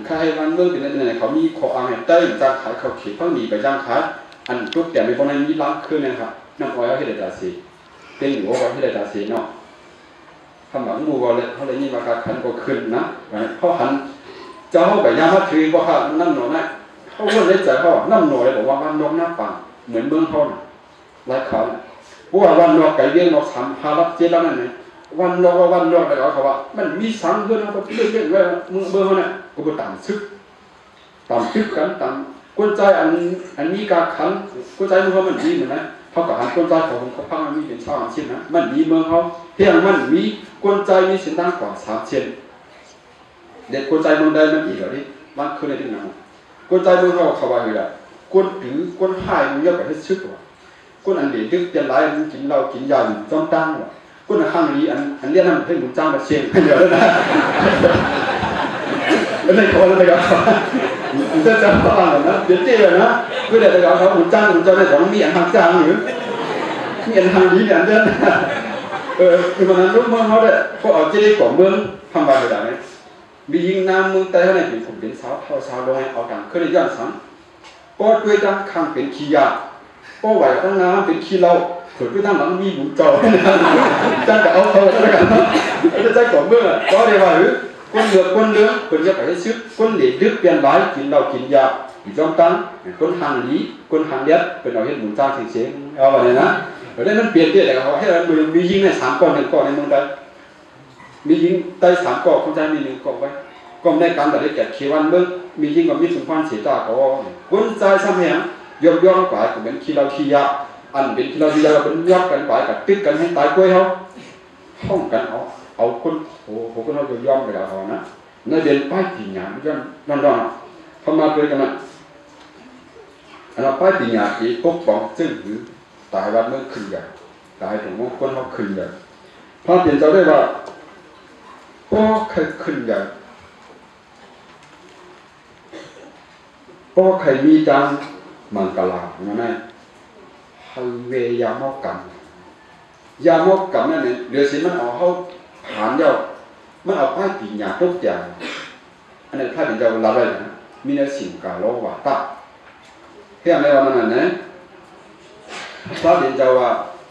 ข้าให้วันเมืองเป็นอะไรเขามีขออ่างเต้ยจางขายเขาขีดเขาหนีไปจางขายอันทุกแต่ไม่พอนั้นมีล้างขึ้นนะครับน้ำอ้อยเขาที่ได้ตาสีเต็งหัวเขาที่ได้ตาสีเนาะทำหลังมูก็เลยเขาเลยนี่มาการขันก็ขึ้นนะเขาหันเจ้าเขาไปย่ามาถือว่าเขานั่งหนอนนะเขาว่าเลยใจเขานั่งหนอนเลยบอกว่าวันนกหน้าปังเหมือนเมืองเขาไร้เขาเพราะว่าวันนกไก่เลี้ยงนกสามพารับเจ้าแล้วนั่นไงวันนกว่าวันนกอะไรเขาว่ามันมีสังเกตนะเขาเรื่องว่าเมืองเขาเนี่ยก็ไปต่างซึกต่างซึกกันต่างกวนใจอันนี้การขันกวนใจเมืองเขามันดีเหมือนนะเขากับหันกวนใจของเขาพังมันมีเป็นชาวอังกฤษนะมันดีเมืองเขาเพียงมันมีกวนใจมีสินตั้งกว่า3,000เด็กกวนใจเมืองใดมันอีกเหรอที่มันคือในที่นั้นกวนใจเมืองเขาเขาว่าอย่างไรกวนถือกวนหายมันเยอะไปให้ซึกว่ะกวนอันเดียดึกเตียนไรมันกินเหล้ากินยาจ้องตั้งว่ะกวนข้างนี้อันเรียกนั่นให้หมุนจ้างมาเชียงเดี๋ยวแล้วนะไม่ได้ขอแล้วนะครับมันจะจ้างบ้างนะเดี๋ยวเจ๊เลยนะเพื่อเดี๋ยวเขาหมุนจ้างได้สองมีอันทางจ้างหรือมีอันทางนี้เนี่ยอันเดียวคือวันนั้นลูกเมืองเขาเนี่ยพวกเอาเจ๊ของเมืองทำอะไรแบบนี้มียิงน้ำเมืองใต้เขาเนี่ยเป็นผมเป็นสาวเท่าสาวลงให้เอาดังขึ้นในย่านสังก็ด้วยดังข้างเป็นขี้ยาก็ไหวตั้งน้ำเป็นขี้เหล้าเผื่อด้วยตั้งหลังมีหมุนจอจ้างแต่เอาเขาแล้วกันจะใจของเมืองก็ได้ว่าหรือคนเหลือคนเลื้องคนจะไปให้ซึกคนเหลี่ยดึกเปลี่ยนหลายกินเหล้ากินยาอยู่จอมตั้งคนห่างหลีคนห่างเล็ดเป็นเอาเห็นหมุนจ้างเสียงเอาอะไรนะแล้วมันเปลี่ยนเตี้ยแต่เขาให้เรามียิงใน3 ก้อน1 ก้อนในเมืองใดมียิงใต้3 ก้อนคนใจมี1 ก้อนไว้ก็ในการแต่ได้แก่เขวันเมืองมียิงกับมีสุนทรเสียตาก็คนใจซ้ำแหงย่อมกว่าก็เป็นขี้เราขี้ยาอันเป็นขี้เราขี้ยาเป็นยับกันไปกับติดกันให้ตายกล้วยเขาห้องกันเอาคนโอ้โหคนเราย่อมไปแล้วเขานะในเดือนป้ายปีหยาย่อมร้อนๆเขามาด้วยกันนะอันนั้นป้ายปีหยาอีปกป้องซึ่งหรือตายวันเมื่อคืนใหญ่ตายถึงว่าคนเขาคืนใหญ่พระเปลี่ยนจะได้ว่าก็ใครคืนใหญ่ก็ใครมีจังมังกลาเนาะนะฮัลเวยามอกกันยามอกกันนั่นเนี่ยเดี๋ยวสิมันเอาเขาผ่านเดียวมันเอาป้ายปีหยาทุกอย่างอันนั้นถ้าเป็นเจ้าละเลยนะมีแต่สิ่งกาโลวาตาเพียงในวันนั้นนะพระเดียนเจ้าว่า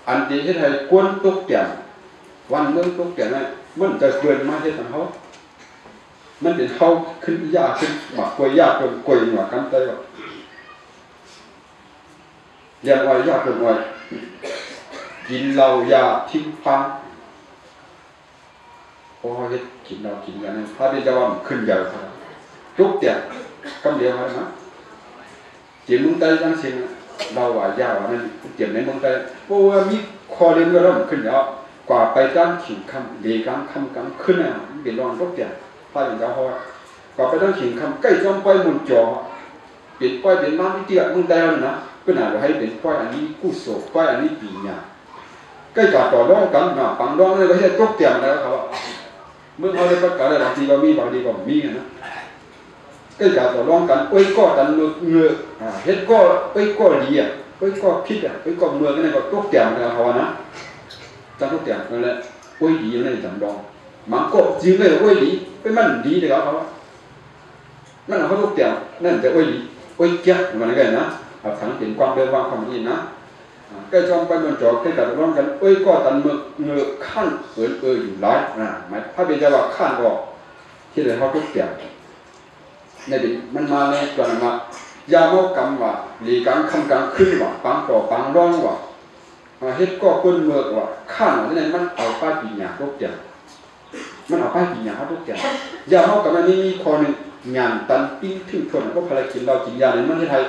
อันที่ให้กวนทุกอย่างวันเมื่อทุกอย่างนั้นมันจะเกินมาที่ทางเขามันเป็นเขาขึ้นยากขึ้นหมากกล้วยยากจนกล้วยหมากกันเตยว่าเรียกว่ายากจนว่ากินเหล้ายาทิ้งฟังพอเขาเห็นกินเรากินกันนั้นพระเดียนเจ้าว่ามันขึ้นใหญ่ครับทุกอย่างกำเดียวกันนะจีมึงเตยจังสิเราว่ายาวนั่นเจ็บในเมืองไทยเพราะว่ามีคอเรียนก็เริ่มขึ้นแล้วกว่าไปด้านขิงคำเลี้ยงคำกันขึ้นน่ะเป็นรองทุกอย่างพระอย่างเจ้าเขากว่าไปด้านขิงคำใกล้จอมป้อยมุนจอเป็นป้อยเป็นน้ำที่เตี้ยเมืองไทยนะก็น่าจะให้เป็นป้อยอันนี้กู้โศกป้อยอันนี้ปีเนี่ยใกล้กับต่อรองกันนะปังรองเลยก็จะทุกอย่างแล้วเขาเมื่อเขาได้ประกาศอะไรบางทีก็มีบางทีก็มีนะก็จะต่อรองกันอ้อยก็ตันเงือเฮ็ดก็อ้อยก็ดีอ่ะอ้อยก็พิษอ่ะอ้อยก็เมืองนั่นก็ทุกอย่างนะเขานะจังทุกอย่างนั่นแหละอ้อยดีนั่นจำดองมันก็จริงเลยอ้อยดีเป็นมันดีเลยเขามันเขาทุกอย่างนั่นจะอ้อยดีอ้อยเกี้ยมันอะไรนะทั้งเป็นความเดิมความความดีนะก็จอมไปมันจอดก็จะต่อรองกันอ้อยก็ตันเงือขั้นอยู่หลายหมายถ้าเป็นจะว่าขั้นก็ที่เลยเขาทุกอย่างในดิมันมาในตัวนั้นว่ายามกรรมว่าหลีกังคำกังขึ้นว่าปังต่อปังร้องว่าเฮ็ดก็ก้นเมือกว่าข้างที่ไหนมันเอาป้ายปีหยาทุกอย่างมันเอาป้ายปีหยาทุกอย่างยามกรรมมันมีข้อหนึ่งงานตันปิ้งถึงทนก็ภารกิจเรากินยาในมันที่ไทย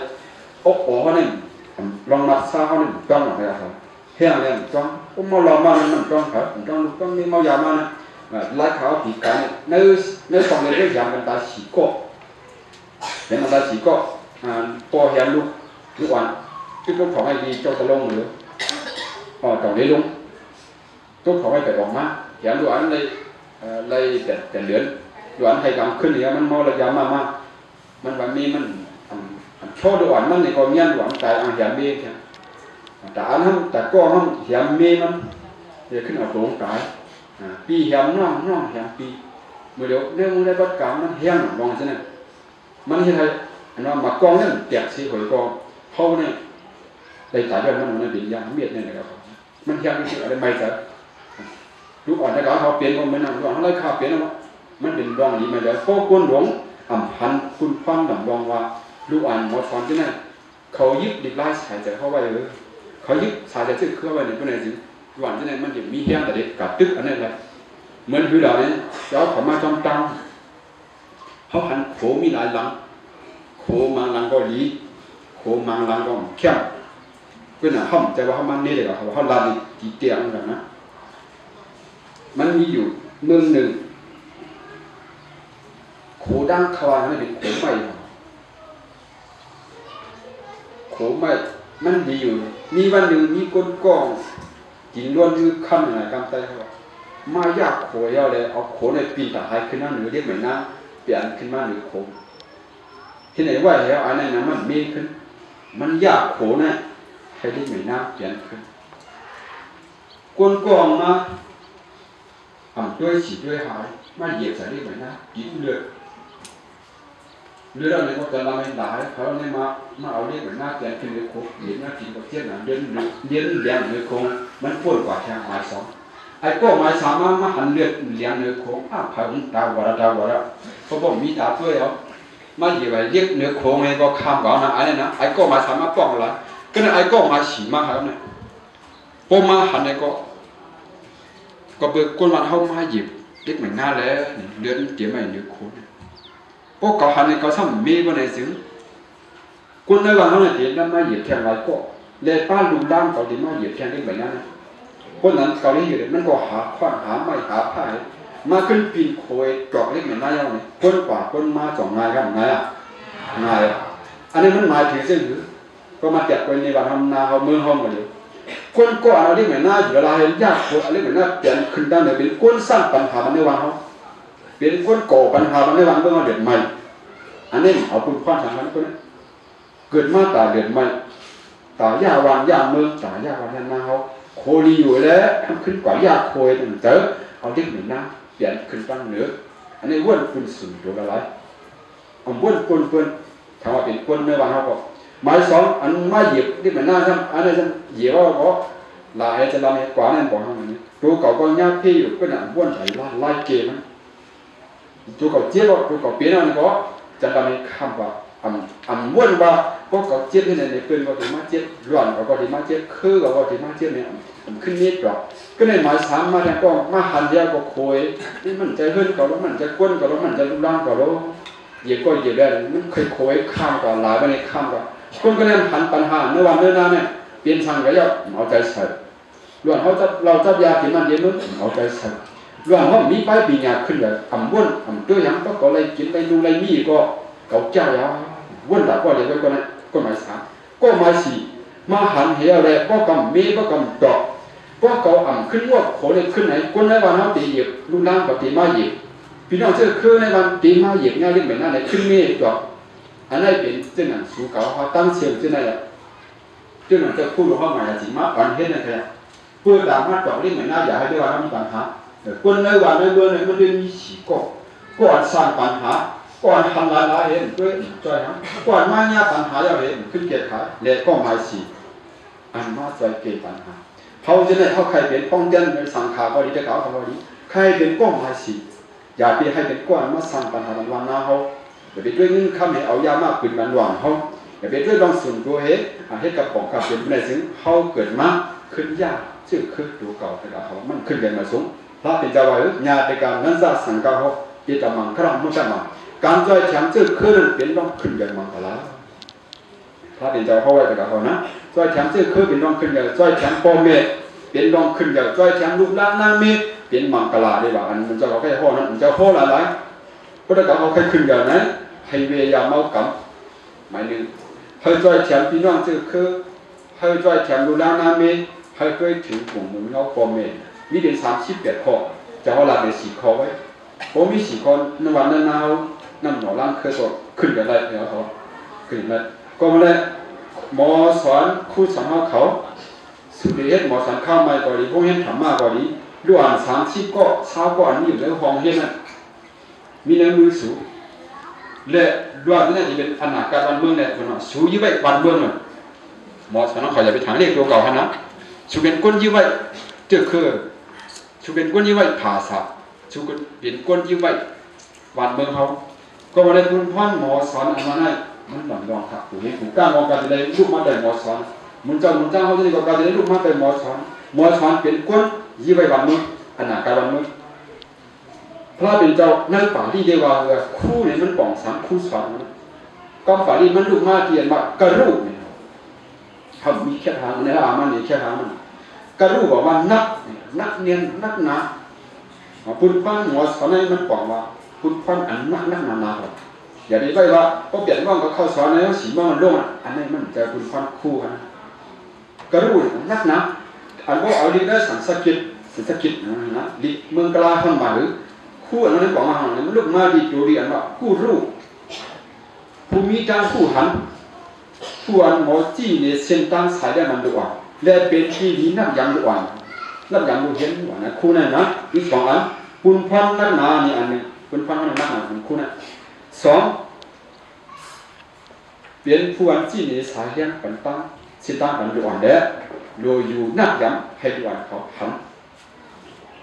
อกอ๋อเขาเนี่ยลองมัดซาเขาเนี่ยจ้องอะไรครับเฮียเนี่ยจ้องก็เมาเหล้ามามันจ้องครับจ้องมีเมายามานะไล่เขาปีกันในฝั่งในเรื่องยามกันตาฉีกก็เห็นมันตาฉีกก็พอเห็นลูกวันที่ลูกของไอ้ดีเจ้าตะลงหรือต่อนี้ลุงทุกของให้ไปออกมาเห็นลูกอันเลยแต่เหลือนลูกอันให้กำขึ้นอย่างมันเมาระยะมากมันแบบนี้มันโชว์ลูกอันมันในกองเงี้ยลูกอันตายเห็นเบี้ยแค่แต่อันนั้นแต่ก็ห้องเห็นเบี้ยมันจะขึ้นเอาตัวตายปีเห็นน้องเห็นปี เมื่อเดี๋ยวเนี่ยมึงได้บัดกรรมมันเฮี้ยงมองใช่ไหมมันเห็นอะไรอันนั้นมากองนั่นแตกสีหอยกองเขาเนี่ยได้ตายด้วยมันเป็นยาเมียดเนี่ยนะครับมันเฮี้ยงที่อะไรไม่จะลูกอ่อนแต่เขาเปลี่ยนก็ไม่นานลูกอ่อนเขาไล่ข้าวเปลี่ยนแล้วมันเป็นรองดีมาแล้วพวกก้นหลวงอ่ำพันคุณความดำรองว่าลูกอ่อนหมดความใช่ไหมเขายึดดิบไล่สายใจเข้าไว้เลยเขายึดสายใจชื่อเข้าไว้ในพวกนั้นจริงลูกอ่อนใช่ไหมมันจะมีเฮี้ยงแต่เด็กกับตึกอันนั้นแหละเหมือนคือเราเนี่ยเราเขามาจอมตังเขาหันโขมีหลายหลังโขมังหลังก็ดีโขมังหลังก็เข้มก็น่ะห้องใจว่าเขามันนี่เลยเขาเขาลาดีเตียงแบบนั้นมันมีอยู่เมืองหนึ่งโขดังขวานนั่นเป็นโขไม่โขไม่มันดีอยู่มีวันหนึ่งมีก้นกองกินล้วนมือค่ำหน่อยกำไตเขามายากโขยเอาเลยเอาโขในปีนตาหายขึ้นหน้าเหนือเรียกเหมือนน้ำเปลี่ยนขึ้นมาเหนือโขที่ไหนว่าแล้วอันนั้นมันมีขึ้นมันยากโขนะให้เรียกเหมือนน้ำเปลี่ยนขึ้นกวนกองมาด้วยฉีดด้วยหายมาเหยียบใส่เรียกเหมือนน้ำกินเลือดเราเนี่ยก็จะทำให้หลายเขาเนี่ยมาเอาเรียกเหมือนน้ำเปลี่ยนขึ้นเหนือโขเหยียบน้ำกินกับเทียนหนาเย็นแดงเหนือโขมันปวดกว่าแค่หายสองไอ้ก็มาสามารถมาหันเลือดเลี้ยงเนื้อโคงพาหุตาวระเขาบอกมีตาเพื่อเอามาอยู่ไปเรียกเนื้อโคงไงก็ข้ามก่อนนะอันนี้นะไอ้ก็มาสามารถป้องละก็นั่นไอ้ก็มาฉีมาครับเนี่ยพอมาหันไอ้ก็เปิดก้นมันเข้ามาหยิบเรียกเหมือนหน้าแล้วเลือดเตรียมไว้เนื้อโคงพวกเขาหันไอ้ก็ซ้ำมีวันไหนสิก้นในวันเขาเนี่ยเตรียมนั่นมาหยิบแทงไรก็เลยป้าลุงด้านเขาเตรียมมาหยิบแทงได้แบบนั้นคนนั้นเกาหลีอยู่เลยมันก็หาขวานหาไม้หาผ้ามาขึ้นปีนโคยเจาะเล็กเหมือนน้าเย้าเนี่ยคนกว่าคนมาจ่องนายครับนายนายอันนี้มันหมายถึงเส้นหรือก็มาจับไว้ในวันทำนาเขาเมืองห้องมาเลยคนก่อนอะไรเหมือนน้าอยู่เวลาเห็นยากคนอะไรเหมือนน้าเปลี่ยนขึ้นด้านไหนเป็นคนสร้างปัญหาในวันเขาเป็นคนก่อปัญหาในวันเมื่อมาเดือดใหม่อันนี้เอาคุณความสำคัญคนนี้เกิดมาตาเดือดใหม่ตายาวันยาเมืองตายาวันนาเขาโคดีอยู่แล้วทำขึ้นกว่ายากโคยตั้งเจอเอาเล็กเหมือนน้ำเปลี่ยนขึ้นตั้งเหนืออันนี้ว้วนคุณสุ่มตัวอะไรเอาว้วนคนเพื่อนถามว่าเป็นคนในวันเขาบอกหมายสองอันไม่เหยียบที่เหมือนหน้าท่านอันนี้ท่านเหยียบว่าเขาลายจะลายกว่านั่นบอกทำอย่างนี้ตัวเก่าก็ยากพี่อยู่ก็หนังว้วนใส่ไล่เกมันตัวเก่าเจี๊ยบตัวเก่าเปลี่ยนอะไรก็จะลายข้ามว่าว้วนว่าพวกเขาเจี๊ยบที่ในปืนก็ถือมาเจี๊ยบร้อนก็ถือมาเจี๊ยบคือก็ถือมาเจี๊ยบเนี่ยขึ้นนิดกว่าก็ในหมายสามมาเนี่ยก็มาหันยาก็โคยนี่มันจะขึ้นก็แล้วมันจะก้นก็แล้วมันจะรูปร่างก็แล้วเหยียบก็เหยียบได้มันเคยโคยข้ามก่อนหลายไปในข้ามก่อนคนก็เนี่ยหันปัญหาในวันเดินหน้าเนี่ยเปลี่ยนทางก็ยากเอาใจใส่ล้วนเขาจะเราจับยาที่มันเย็นนู้นเอาใจใส่ล้วนเขามีไปปีหยาขึ้นเลยว้วนตัวอย่างก็เลยกินเลยดูเลยมีก็เก่าเจ้ายาว้วนแต่ก็เดี๋ยวก็นะก็หมายสามก็หมายสี่มาหันเหวอะไรก็กำมีก็กำดอกก็เก่าขึ้นว่าโขเลยขึ้นไหนคนในวันเขาตีเหยียบลูกล่างกับตีมาเหยียบพี่น้องเชื่อคือในวันตีมาเหยียบง่ายเรื่องแบบนั้นไหนขึ้นเมฆดอกอันนั้นเป็นเจ้าหนังสูเก่าเขาตั้งเชียงเจ้าไหนล่ะเจ้าหนังจะพูดว่าหมายจริงมากวันเฮ็ดนั่นแหละเพื่อตามมาดอกเรื่องแบบนั้นอย่าให้ด้วยว่ามีปัญหาคนในวันในเมืองในมันเรื่องมีสีก็สร้างปัญหาก่อนทำลายเห็นด้วยใจนะก่อนมาเนี่ยปัญหาเราเห็นขึ้นเกียรติขาและก็หมายสีอันมาใจเกิดปัญหาเขาจะได้เขาใครเป็นป้องยันในสังขารบริจาคเขาบริใครเป็นก้อนหมายสีอย่าไปให้เป็นก้อนมาสร้างปัญหาวันหน้าเขาอย่าไปด้วยเงินคำให้เอายามากปืนมันหวานเขาอย่าไปด้วยลองส่วนตัวเห็นให้กับของกับเป็นในสิ่งเขาเกิดมาขึ้นยากชื่อคือตัวเก่าแต่เขามันขึ้นกันมาสูงพระเป็นเจ้าว่าญาติการนั้นจะสังกัดเขาเยตมังครั้งมุ่งจะมาการจ่อยแถมชื่อคือเป็นต้องขึ้นกันมังกรพระเป็นเจ้าเขาไว้แต่เขานะจ่อยแถมชื่อคือเป็นต้องขึ้นกันจ่อยแถมพ่อแม่เป็นต้องขึ้นกันจ่อยแถมลูกหลานนางเมฆเป็นมังกรได้ว่าอันมันจะเขาแค่พ่อนั้นมันจะพ่อหลายก็ได้เขาแค่ขึ้นกันนะให้เวียเมากำหมายนึงให้จ่อยแถมพี่น้องชื่อคือให้จ่อยแถมลูกหลานนางเมฆให้เคยถึงกลุ่มมือน้องพ่อแม่มีเป็น38ข้อจะเขาหลักเป็น4ข้อไว้ผมมี4ข้อในวันนั้นเอาน้ำหน่อล่างเคยสดขึ้นกันได้เนี่ยเขาขึ้นได้ก็มาเลยหมอสอนครูสอนเขาสุดเด็ดหมอสอนข้าวใหม่ก่อนดีพวกเห็นถามมากก่อนดีด้วยอ่าน30ก็เช้าก่อนนี่อยู่ในห้องเห็นนั่น มีในมือสูและด้วยนั่นจะเป็นอนาคตวันเมืองเนี่ยมันสูยิ่งไปวันเมืองเลยหมอสอนเขาอย่าไปถางเรียกตัวเก่านะสูเป็นก้นยิ่งไปเจ้าคือสูเป็นก้นยิ่งไปภาษาสูเป็นก้นยิ่งไปวันเมืองเขาก็มาได้คุณพ่อหมอสอนอันนั้นให้มันหลังรองครับผู้นี้ผู้กล้ามองการจะได้ลูกมาได้หมอสอนมุนเจ้าเขาจะได้การจะได้ลูกมาได้หมอสอนเป็นก้นยิ่งไปวันเมืองอนาคตวันเมืองพระเป็นเจ้านั่นป่าที่เดียวว่าคู่เนี่ยมันป่องสามคู่สอนก็ป่าที่มันลูกมาเตียนมากระรูปเนี่ยเขามีแค่ทางในอามันนี่แค่ทางมันกระรูปบอกว่านักเนียนนักหนาปุ่นปั้นหัวสอนให้มันป่องว่าปุ่นปั้นอันนักหนาครับอย่าได้ไปว่าก็เปลี่ยนว่างก็เข้าสอนแล้วสีมันร่วงอันนี้มันจะปุ่นปั้นคู่กันกระรูปนักหนาอันว่าเอาดีได้สันสกิจนะดิเมืองกลาพันบาหรือคู่อันนั้นบอกมาหันมันลูกมาดีโจดีอันว่าคู่รูปผู้มีการคู่หันผู้อันหมอจี้เนี่ยเส้นตั้งสายได้มันดูอ่ะและเป็นที่นี้นับยังดูอ่ะนับยังดูเห็นว่านะคู่นั้นนะอีกสองอันปุ่นพันนักหนานี่อันนึงปุ่นพันนักหนาคู่นั้นสองเป็นผู้อันจี้เนี่ยสายเลี้ยงปันตั้งเส้นตั้งมันดูอ่ะเด้อโดยอยู่นักยังให้ดูอ่ะเขาหัน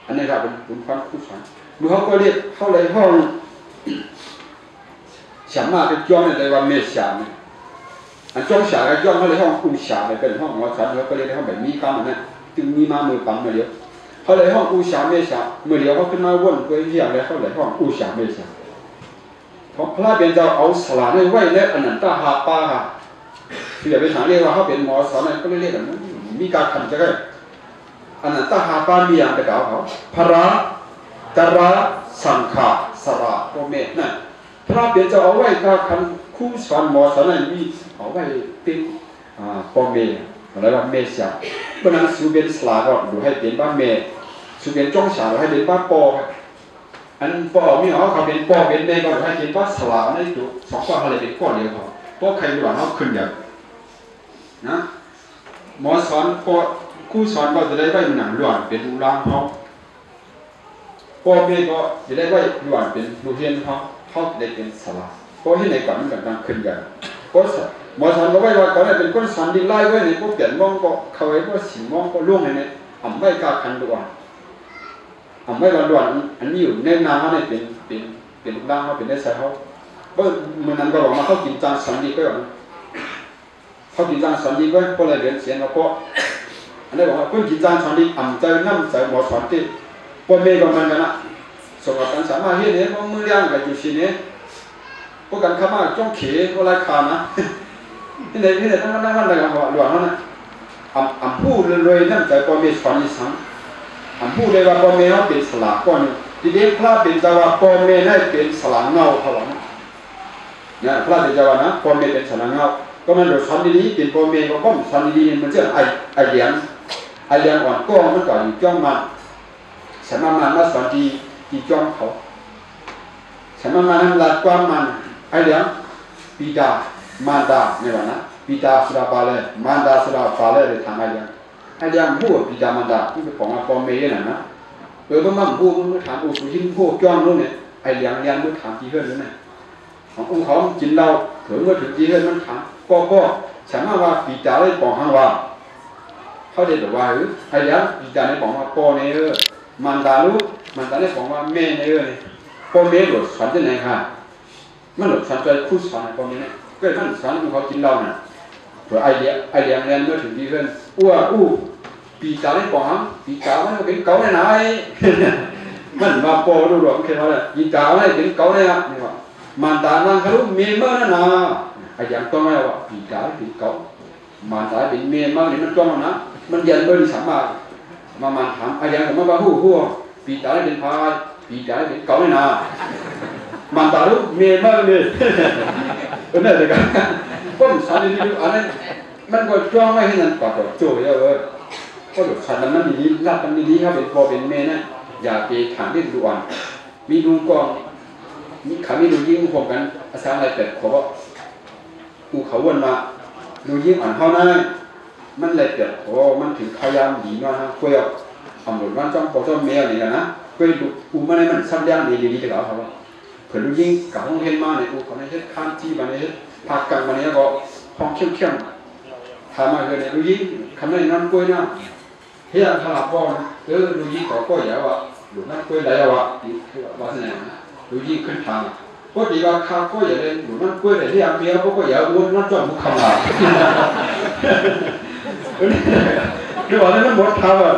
อันนี้เราเป็นปุ่นพันคู่สันดูเขาก็เรียกเขาเลยห้องฉมาเป็นจ้องในวันเมษาเนี่ยอันจ้องฉากับจ้องเขาเลยห้องอุษาเลยเป็นห้องวัดสันเขาก็เรียกห้องแบบมีกรรมนะจึงมีมามือปั๊มมาเดียวเขาเลยห้องอุษาเมษาเมื่อเดียวเขาขึ้นมาวนไปเรียกเลยเขาเลยห้องอุษาเมษาเพราะพระเป็นเจ้าเอาสลาในไว้และอนันตหาปาค่ะคืออย่าไปถามเรียกว่าเขาเป็นหมอสอนอะไรก็เรียกแบบนั้นมีการขันจะได้อนันตหาปามีอย่างไปกล่าวเขาพระตระสังขะสระโอเมตนั่นพระเปียจะเอาไว้ถ้าคันคู่สอนหมอสอนอะไรมีเอาไว้เป็นโอเมอะไรว่าเมษาเพราะนั้นสุเบนสลาก็ดูให้เป็นบ้านเมสุเบนจ้องฉาให้เป็นบ้านปออันปอมีเขาเป็นปอเป็นเมก็ให้เป็นบ้านสลาในจุดสองข้ออะไรเป็นก้อนเดียวเขาเพราะใครหวังเขาขึ้นอย่างนะหมอสอนก็คู่สอนก็จะได้ไว้หนังหลวนเป็นอุลาเขาพ่อแม่ก็จะได้ไว้หย่อนเป็นลูกเรียนเขาได้เป็นสลาเพราะที่ในก่อนมันกำลังขึ้นกันก็หมอสอนก็ไว้ว่าก่อนเป็นคนสอนดินไล่ไว้ในพวกเปลี่ยนมองก็เขาไว้ว่าสิมองก็ล่วงในอ่ำไม่กล้าคันด่วนอ่ำไม่วันด่วนอันนี้อยู่ในนาเขาเนี่ยเป็นลูกด่างเขาเป็นได้ใส่เขาเพราะเมื่อนั้นก็บอกมาเขากินจานสอนดีก็อย่างเขากินจานสอนดีก็เพราะอะไรเรียนเสียงเขาก็อันนี้บอกว่าคนกินจานสอนดีอ่ำใจน้ำใจหมอสอนที่พ่อแม่ก็มันกันนะสมกับการสามารถเห็นเนี่ยว่ามือเลี้ยงกับอยู่ที่นี้พวกกันข้ามาจ้องเขยว่าไรขานะที่ไหนต้องนั่งอะไรกันหัวหลวงนั่นนะอ่ำพูดเลยนั่นใจพ่อแม่สอนอีสังอ่ำพูดเลยว่าพ่อแม่เขาเป็นสลากก้อนทีเดียวพระเป็นเจ้าว่าพ่อแม่ให้เป็นสลากเงาเขาหรอเนี่ยพระเป็นเจ้าว่านะพ่อแม่เป็นสลากเงาก็มันโดดสอนดีๆเป็นพ่อแม่ก็ก้มสอนดีๆมันเชื่อไอเลี้ยงอ่อนก้อนมันก่อนอยู่จ้องมาฉันมาสอนที่จ้องเขาฉันมานั้นรัดกว้างมันไอเลี้ยงปิดามารดาเนี่ยว่านะปิดาสุราบาเลมารดาสุราบาเลเลยทางไอเลี้ยงผู้ปิดามารดาที่เป็นของพ่อแม่นั่นนะเมื่อผู้มันถามอุสุหินผู้จ้องนู้นเนี่ยไอเลี้ยงมันถามที่เพื่อนนู้นเนี่ยขององค์เขากินเราถึงเมื่อถึงที่เพื่อนมันถามก็ฉันว่าปิดาเลยบอกให้ว่าเขาเด็ดว่าไอเลี้ยงปิดาเลยบอกว่าพ่อเนี่ยมันดาลูมันดาเนี่ยบอกว่าแม่เนี่ยพ่อแม่หลุดสอนที่ไหนค่ะมันหลุดสอนใจคู่สอนพ่อแม่เนี่ยก็ท่านสอนเขากินเราเนี่ยเผื่อไอเลี้ยงเรียนเมื่อถึงที่เพื่อนปีจ่าเนี่ยบอกฮะปีจ่ามันเป็นเก่าในไหนมันมาโปรดูหรอกแค่ว่าปีจ่าเนี่ยเป็นเก่าเนี่ยนี่ว่ามันดานั่งเขาเมียมานั่นนะไอเลี้ยงต้องไม่ว่าปีจ่าเป็นเก่ามันดาเป็นเมียมาเนี่ยมันต้องนะมันยันเบอร์ที่สามบาทมันถามไอ้ยังผมมาหูปีตาเป็นพายปีตาเป็นเก่าเลยนะมันตาลุเมียมากเลยเป็นอะไรกันก็สอนดีๆอันนั้นมันก็จ้องไม่ให้นั่นปากก็โจ้เยอะเลยก็หลุดสันนั้นดีๆรับมันดีๆเขาเป็นพ่อเป็นแม่นะอย่าไปถามเรื่องดูอ่อนมีดูกองมีขามีดูยิ่งผมกันอาศัยอะไรแต่เขาบอกกูเขาวนมาดูยิ่งอ่อนเท่านั้นมันเลยเกิดโอ้มันถึงพยายามดีมากนะคุยกับอำรวจบ้านจ้องปอจ้องแมวนี่กันนะคุยดูกูไม่ได้มันซ้ำย่างดีๆแต่เขาว่าพ ผื่อรู้ยิ่งกับห้องเห็นมาเนี่ยกูเขาในเฮ็ดข้ามที่มาในเฮ็ดภาคกลางมาเนี่ยก็ห้องเข้มๆทำมาเกิดเนี่ยรู้ยิ่งคำนั้นน้ำกล้วยนะเฮียขลับบอลรู้ยิ่งต่อก็อย่าว่าหลุดน้ำกล้วยไหลว่าว่าเนี่ยรู้ยิ่งขึ้นทางก็ดีว่าข้าก็อย่าเลยหลุดน้ำกล้วยแต่ที่อันเดียวก็อย่าอ้วนน้ำจอดมุขขมานี่ว่านั้นหมดทางอ่ะ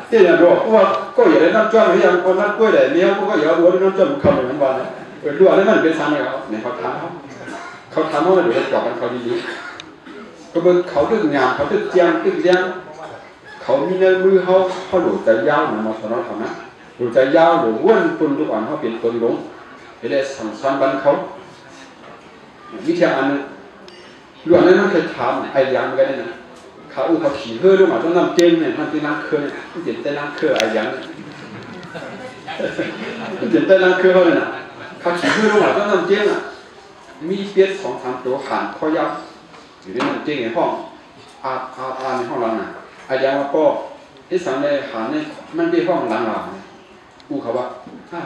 เจ้าอย่างบอกว่าก็อย่าได้น้ำจอดที่อันคนน้ำกล้วยแต่เนี้ยก็อย่าอ้วนน้ำจอดมุขขมาเหมือนกันดูว่านั้นมันเป็นสันเลยเนี่ยเขาทำว่ามันดูได้จบกันเขาดีๆก็เป็นเขาตึกงานเขาตึกเจียงเขามีในมือเขาหลุดใจยาวนะมาสอนเราทำนะหลุดใจยาวหรือว้วนตุนทุกวันเขาเป็นตุนหลงเห็นได้สั่งสอนบันเขาวิธีอันนึงหลวงนั้นเคยถามไอ้ยังกันเนี่ยเขาเขาขี่เฮือด้วยมาต้องนำเจนเนี่ยมันเป็นน้ำเคยมันเจ็บแต่น้ำเคยไอ้ยังมันเจ็บแต่น้ำเคยเขาเนี่ยเขาขี่เฮือด้วยมาต้องนำเจนอ่ะมีเปียส2-3ตัวหันข้อยาวอยู่ในน้ำเจนในห้องในห้องเราน่ะไอ้ยังว่าก็ที่สั่งในหันในมันเป็นห้องหลังกูเขาว่า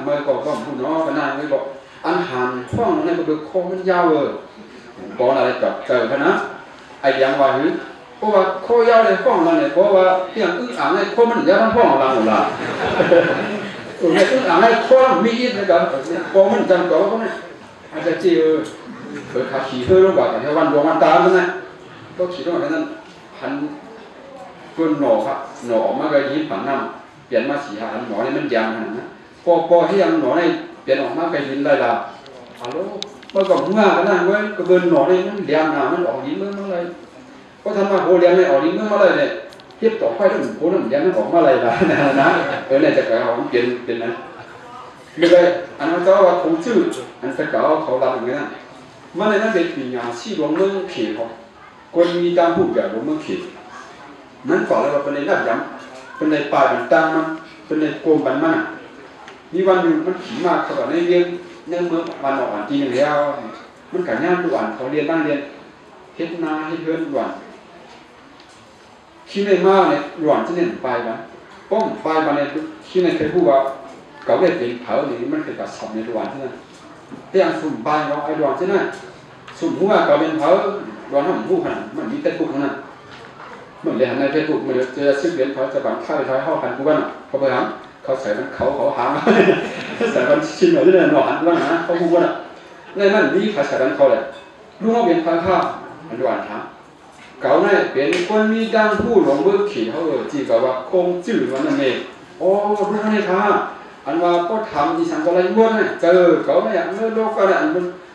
เมื่อก่อนก็พูดน้อกันนานไม่บอกอันหันห้องในกระดูกคอมันยาวบอกอะไรกับเจอนะไอ้ยังว่าเพราะว่าคอยาวในห้องเราเนี่ยเพราะว่าเพียงอ่างในคอมันยาวทั้งห้องเราหมดละในอ่างในคอมีอิฐนะครับคอมันจังตัวก็เนี่ยอาจจะจีเปิดขาขี่เพื่อรู้ว่าแต่วันดวงวันตานั่นนะก็ขี่ต้องแบบนั้นหันก้นหน่อครับหน่อออกมาก็ยิ้มผันน้ำเปลี่ยนมาสีหาหน่อนี่มันยางขนาดนั้นพอให้ยังหน่อในเปลี่ยนออกมาก็ยิ้มได้ละฮัลโหลเมื่อก่อนง่ายก็นั่งไว้ก็เบิร์นหน่อนี่มันเลี้ยงหนามันออกยิ้มเมื่อไรก็ทำมาโหเลี้ยงในออกยิ้มเมื่อไรเนี่ยเทียบต่อไปแล้วโหนั่นเลี้ยงนั่นออกเมื่อไรละนะเนี่ยจะกล่าวเปลี่ยนเป็นนั้นไม่ได้อันนั้นก็ว่าคงชื่ออันจะกล่าวเขาลังอย่างนั้นมันในนั้นเป็นปีงานที่หลวงเมืองเขียวคนมีการพูดแบบหลวงเมืองเขียวนั้นก่อนแล้วเราเป็นในนักย้ำเป็นในป่าบันตังมันเป็นในโกมบันมันมีวันหนึ่งมันขี่มาเขาบอกในเรียนในเมืองวันออกวันจีนแล้วมันกับย่างทุกวันเขาเรียนบ้างเรียนเฮ็ดนาเฮ็ดเฮือนวันขี้ในมาเนี่ยหวานจะเนี่ยไปบ้างป้องไปบ้างเนี่ยขี้ในเคยพูดว่าเขาได้เป็นเผาเนี่ยมันเคยกับสอบในหวานใช่ไหมแต่อย่างสุ่มไปเราไอ้หวานใช่ไหมสุ่มหัวเขาเป็นเผาหวานทำหูขนาดมันมีแต่ปุ๊กขนาดเหมือนเรียนในเฟซบุ๊กมันจะซื้อเหรียญเขาจะบังค่าไปท้ายห้าพันกูกันเขาไปหาเขาใส่มันเขาหางใส่มันชิ้นหน่อยที่เนี่ยหน่อหันว่านะเขาพูดว่าในนั้นนี่ภาษาดันเขาเลยรู้ว่าเป็นภาษาอันด่วนถามเก่าเนี่ยเป็นคนมีการพูดหลงเบิกขี่เขาจีกับว่าคงจืดวันนั้นเองโอ้รู้ในท่าอันว่าก็ทำที่สังกัดอะไรบ้างเนี่ยเจอเขาเนี่ยเมื่อโลกก็เนี่ย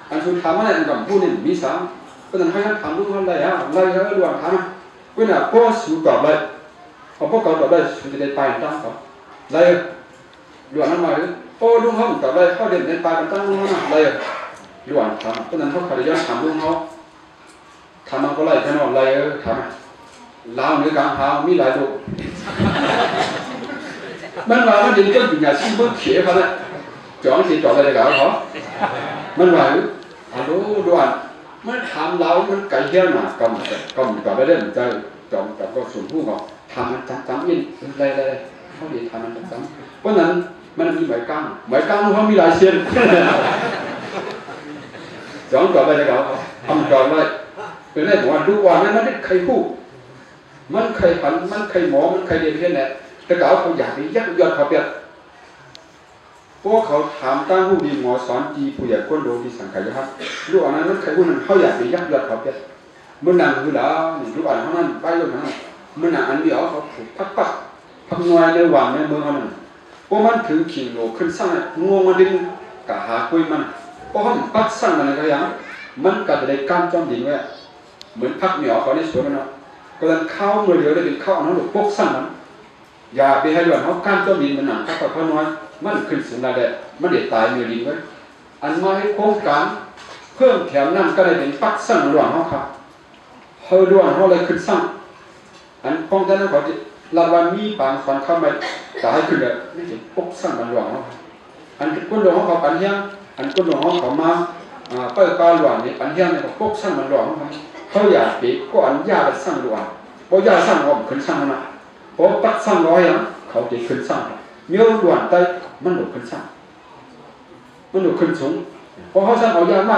อันสุดท้ายมันเนี่ยกับพูดเนี่ยมีสามก็ต้องให้ทำรู้ว่าอะไรอะไรเขาด่วนถามเมื่อน่ะพ่อสู้ตอบเลยเอาพ่อเขาตอบได้สู้จะได้ไปตั้งเขาเลยด่วนนั้นมาโอ้ลุงเขาตอบได้เขาเด่นไปตั้งลุงเขาเลยด่วนทำเพราะนั้นเขาขยันทำลุงเขาทำมันก็ไล่แค่นอนไล่ทำลาวเหนือกลางหามีหลายตัวมันว่ามันเด่นก็อยู่อย่างชิ้นเบิ้งเขียเขาเนี่ยจ่องสีจ่องอะไรกันเขามันว่าฮัลโหลด่วนมันทำเรามันไก่เหี้ยน่ะกำต่อไปเรื่อยใจจ่องกับก็ส่วนผู้เขาทำมันจำอินอะไรเขาดีทำมันจำเพราะนั้นมันมีหมายกั้งเขามีหลายเส้นจ่องต่อไปเลยเขาทำต่อไปเป็นไงผมว่าดูว่านั้นใครพูดมันใครผันมันใครหมอมันใครเรียนเพี้ยนแหละแต่เขาอยากไปยักยอดเขาเปียกพวกเขาถามตั้งผู้ดีหมอสอนจีผู้ใหญ่ก้นโดที่สังขารครับดูอันนั้นใครพูดนั้นเขาอยากไปยักยอดเขาเปียกเมื่อนั่งคือแล้วดูอันเขานั้นไปเลยนะเมื่อนั่งอันเดียวเขาถูกพักงอยในหว่างในเมืองนั้นเพราะมันถึงขิงโลขึ้นสร้างงวงมันดึงกะหาคุยมันเพราะมันปักสร้างมันอะไรอย่างมันก็จะได้การจอมดินไว้เหมือนพักเหนียวเขาในสวนมันเนาะก็เลยเข้าเมื่อเดียวได้เป็นเข้าอันนั้นหลุดพวกสร้างมันอย่าไปให้หล่อนเขาการจอมดินมันหนักพักเขาน้อยมันขึ้นสูงได้แต่มันเด็ดตายเมื่อดินไว้อันมาให้โครงการเพิ่มแถวนั่นก็ได้เป็นปักสร้างหล่อนเขาครับเฮอหล่อนเขาเลยขึ้นสร้างอันป้องกันนั้นเขาจะลาวันมีปางฟันเข้าไปตายขึ้นเลยไม่ใช่พวกสร้างมันหล่อนเขาอันก้นหลวงเขาปันเฮียงอันก้นหลวงเขามาเปิดปลาหลวงนี่ปันเฮียงเนี่ยพวกสร้างมันหล่อนเขาอยากปีก็อันยาไปสร้างหลวงเพราะยาสร้างเขาขึ้นสร้างนะเพราะปักสร้างร้อยอ่ะเขาจะขึ้นสร้างเมื่อหลวงได้มันหลุดขึ้นสร้าง มันอยู่ขึ้นสูงพอเขาสั่งเอายามา